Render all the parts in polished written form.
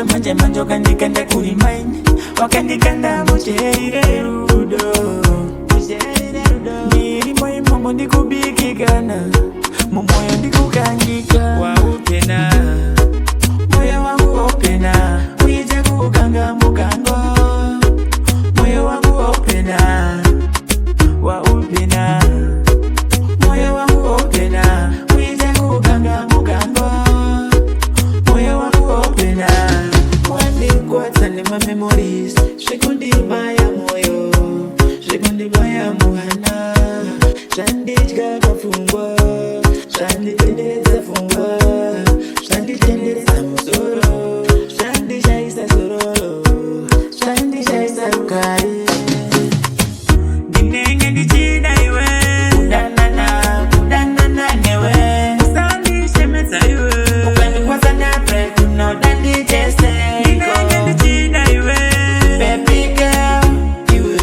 manje manje wakandikanda kulimaini, wakandikanda mucherire rudo. Niri moyo mongo ndikubikikana, mumoyo ndikukangika. Waupena moyo wangu opena, uije kuganga mukango. Moyo wangu opena, waupena. Moyo wangu opena, uije kuganga mukango. Moyo wangu opena. Wandikuatsa nema memories, zvikundibaya moyo, zvikundibaya muhana. Zvandidya kafungwa, zvanditenderedza pfungwa, zvanditenderedza musoro, zvandishaisa sororo, zvandishaisa rukare. Ndinenge ndichida iwe, kudanana newe, usandishemedza iwe, ukandikwasa napre kunoda ndichese. Ndinenge ndichida iwe, baby girl, iwe,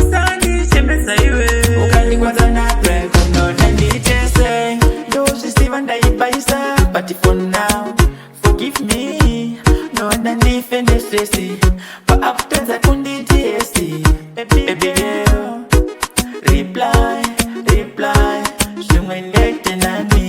usandishemedza iwe, ukandikwasa napre kunoda ndichese. Ndozvisiva ndaibaisa, but for now, forgive me. Noda ndifende stresi, but after kunditi esi. Baby girl, reply, zvimwe ndaite nani.